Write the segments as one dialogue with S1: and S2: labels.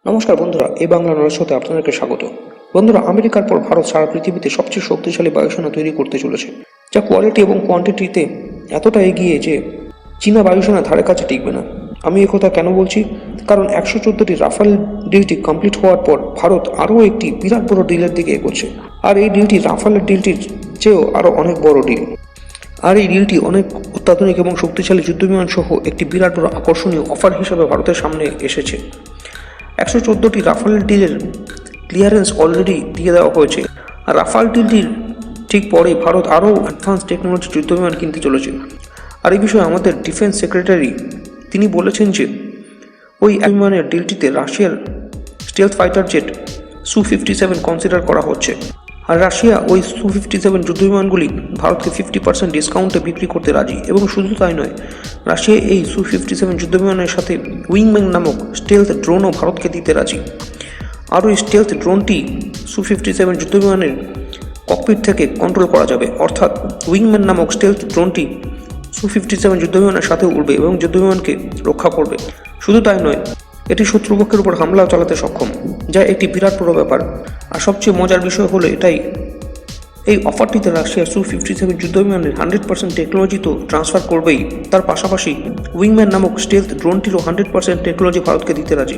S1: নমস্কার বন্ধুরা, এই বাংলা নলেজ শোতে আপনাদেরকে স্বাগত। বন্ধুরা, আমেরিকার পর ভারত সারা পৃথিবীতে সবচেয়ে শক্তিশালী বায়ুসেনা তৈরি করতে চলেছে, যা কোয়ালিটি এবং কোয়ান্টিটিতে এতটা এগিয়ে যে চীনা বায়ুসেনা ধারে কাছে টিকবে না। আমি একথা কেন বলছি? কারণ 114টি রাফাল ডিলটি কমপ্লিট হওয়ার পর ভারত আরও একটি বিরাট বড় ডিলের দিকে এগোচ্ছে। আর এই ডিলটি রাফালের ডিলটির চেয়েও আরও অনেক বড় ডিল। আর এই ডিলটি অনেক অত্যাধুনিক এবং শক্তিশালী যুদ্ধবিমান সহ একটি বিরাট বড় আকর্ষণীয় অফার হিসেবে ভারতের সামনে এসেছে। 114টি রাফাল ডিলের ক্লিয়ারেন্স অলরেডি দিয়ে দেওয়া হয়েছে। আর রাফাল ডিলটির ঠিক পরে ভারত আরও অ্যাডভান্স টেকনোলজি যুদ্ধবিমান কিনতে চলেছে। আর এই বিষয়ে আমাদের ডিফেন্স সেক্রেটারি তিনি বলেছেন যে ওই বিমানের ডিলটিতে রাশিয়ার stealth fighter jet Su-57 consider করা হচ্ছে। আর রাশিয়া ওই Su-57 যুদ্ধবিমানগুলি ভারতকে 50% ডিসকাউন্টে বিক্রি করতে রাজি। এবং শুধু তাই নয়, রাশিয়া এই Su-57 যুদ্ধবিমানের সাথে উইংম্যান নামক স্টেলথ ড্রোনও ভারতকে দিতে রাজি। আর ওই স্টেলথ ড্রোনটি Su-57 যুদ্ধবিমানের ককপিট থেকে কন্ট্রোল করা যাবে, অর্থাৎ উইংম্যান নামক স্টেলথ ড্রোনটি Su-57 যুদ্ধবিমানের সাথে উড়বে এবং যুদ্ধবিমানকে রক্ষা করবে। শুধু তাই নয়, এটি শত্রুপক্ষের উপর হামলাও চালাতে সক্ষম, যা একটি বিরাট বড় ব্যাপার। আর সবচেয়ে মজার বিষয় হলো এটাই, এই অফারটিতে রাশিয়া Su-57 যুদ্ধবিমানের 100% টেকনোলজি তো ট্রান্সফার করবেই, তার পাশাপাশি উইংম্যান নামক স্টেলথ ড্রোনটিরও 100% টেকনোলজি ভারতকে দিতে রাজি।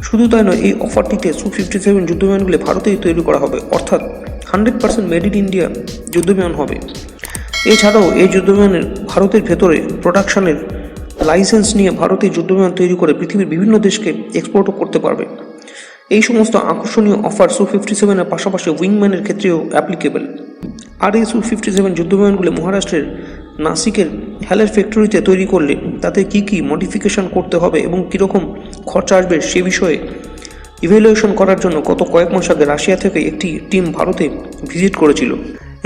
S1: শুধু তাই নয়, এই অফারটিতে Su-57 যুদ্ধবিমানগুলি ভারতেই তৈরি করা হবে, অর্থাৎ 100% মেড ইন ইন্ডিয়া যুদ্ধবিমান হবে। এছাড়াও এই যুদ্ধবিমানের ভারতের ভেতরে প্রোডাকশনের লাইসেন্স নিয়ে ভারতীয় যুদ্ধবিমান তৈরি করে পৃথিবীর বিভিন্ন দেশকে এক্সপোর্টও করতে পারবে। এই সমস্ত আকর্ষণীয় অফার Su-57-এর পাশাপাশি উইংম্যানের ক্ষেত্রেও অ্যাপ্লিকেবল। আর এই Su-57 যুদ্ধবিমানগুলি মহারাষ্ট্রের নাসিকের হ্যালের ফ্যাক্টরিতে তৈরি করলে তাতে কী মডিফিকেশন করতে হবে এবং কীরকম খরচা আসবে সে বিষয়ে ইভ্যালুয়েশন করার জন্য কয়েক মাস আগে রাশিয়া থেকে একটি টিম ভারতে ভিজিট করেছিল।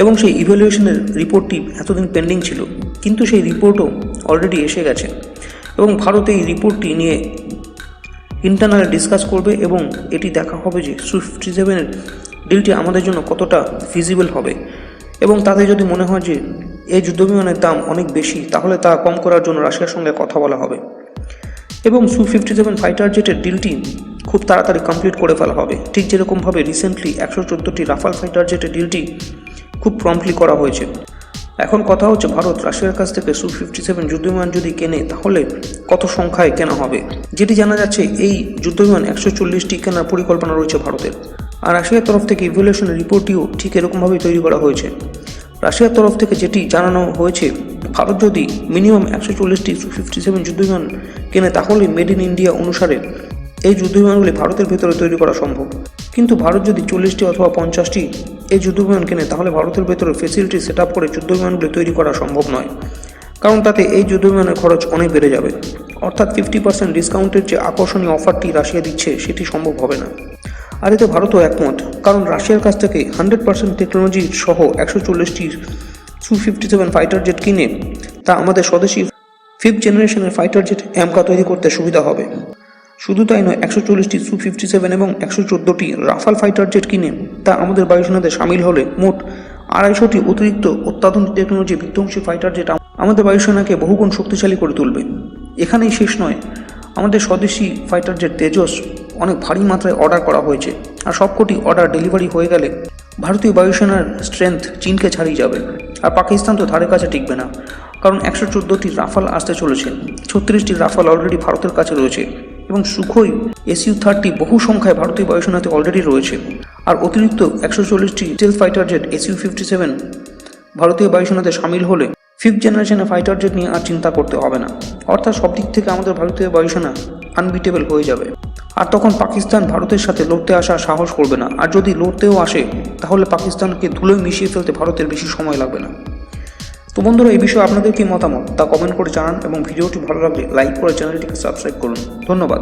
S1: এবং সেই ইভ্যালুয়েশনের রিপোর্টটি এতদিন পেন্ডিং ছিল, কিন্তু সেই রিপোর্টও অলরেডি এসে গেছে। এবং ভারত এই রিপোর্টটি নিয়ে ইন্টারনাল ডিসকাস করবে এবং এটি দেখা হবে যে Su-57-এর ডিলটি আমাদের জন্য কতটা ফিজিবল হবে। এবং তাতে যদি মনে হয় যে এই যুদ্ধবিমানের দাম অনেক বেশি, তাহলে তা কম করার জন্য রাশিয়ার সঙ্গে কথা বলা হবে। এবং Su-57 ফাইটার জেটের ডিলটি খুব তাড়াতাড়ি কমপ্লিট করে ফেলা হবে, ঠিক যেরকমভাবে রিসেন্টলি 114টি রাফাল ফাইটার জেটের ডিলটি খুব প্রম্পটলি করা হয়েছে। এখন কথা হচ্ছে, ভারত রাশিয়ার কাছ থেকে Su-57 যুদ্ধবিমান যদি কেনে তাহলে কত সংখ্যায় কেনা হবে। যেটি জানা যাচ্ছে, এই যুদ্ধবিমান 140টি কেনার পরিকল্পনা রয়েছে ভারতের। আর রাশিয়ার তরফ থেকে ইভ্যালুয়েশনের রিপোর্টটিও ঠিক এরকমভাবেই তৈরি করা হয়েছে। রাশিয়ার তরফ থেকে যেটি জানানো হয়েছে, ভারত যদি মিনিমাম 140টি Su-57 যুদ্ধবিমান কেনে তাহলে মেড ইন ইন্ডিয়া অনুসারে এই যুদ্ধবিমানগুলি ভারতের ভেতরে তৈরি করা সম্ভব। কিন্তু ভারত যদি 40টি অথবা 50টি এই যুদ্ধবিমান কেনে তাহলে ভারতের ভেতরে ফেসিলিটি সেট আপ করে যুদ্ধবিমানগুলি তৈরি করা সম্ভব নয়, কারণ তাতে এই যুদ্ধবিমানের খরচ অনেক বেড়ে যাবে। অর্থাৎ 50% ডিসকাউন্টের যে আকর্ষণীয় অফারটি রাশিয়া দিচ্ছে সেটি সম্ভব হবে না। আর এতে ভারতও একমত, কারণ রাশিয়ার কাছ থেকে 100% টেকনোলজি সহ 140টি Su-57 ফাইটার জেট কিনে তা আমাদের স্বদেশি 5th জেনারেশনের ফাইটার জেট অ্যামকা তৈরি করতে সুবিধা হবে। শুধু তাই নয়, 140টি Su-57 এবং 114টি রাফাল ফাইটার জেট কিনে তা আমাদের বায়ুসেনাতে সামিল হলে মোট 250টি অতিরিক্ত অত্যাধুনিক টেকনোলজি বিধ্বংসী ফাইটার জেট আমাদের বায়ুসেনাকে বহুগুণ শক্তিশালী করে তুলবে। এখানেই শেষ নয়, আমাদের স্বদেশি ফাইটার জেট তেজস অনেক ভারী মাত্রায় অর্ডার করা হয়েছে। আর সবকটি অর্ডার ডেলিভারি হয়ে গেলে ভারতীয় বায়ুসেনার স্ট্রেংথ চীনকে ছাড়িয়ে যাবে। আর পাকিস্তান তো ধারে কাছে টিকবে না, কারণ 114টি রাফাল আসতে চলেছে। 36টি রাফাল অলরেডি ভারতের কাছে রয়েছে এবং সুখোই Su-30 বহু সংখ্যায় ভারতীয় বায়ুসেনাতে অলরেডি রয়েছে। আর অতিরিক্ত 140টি স্টেলথ ফাইটার জেট Su-57 ভারতীয় বায়ুসেনাতে সামিল হলে 5th জেনারেশনের ফাইটার জেট নিয়ে আর চিন্তা করতে হবে না। অর্থাৎ সব দিক থেকে আমাদের ভারতীয় বায়ুসেনা আনবিটেবল হয়ে যাবে। আর তখন পাকিস্তান ভারতের সাথে লড়তে আসার সাহস করবে না। আর যদি লড়তেও আসে তাহলে পাকিস্তানকে ধুলোয় মিশিয়ে ফেলতে ভারতের বেশি সময় লাগবে না। তো বন্ধুরা, এই বিষয়ে আপনাদের কি মতামত তা কমেন্ট করে জানান এবং ভিডিওটি ভালো লাগলে লাইক করে চ্যানেলটিকে সাবস্ক্রাইব করুন। ধন্যবাদ।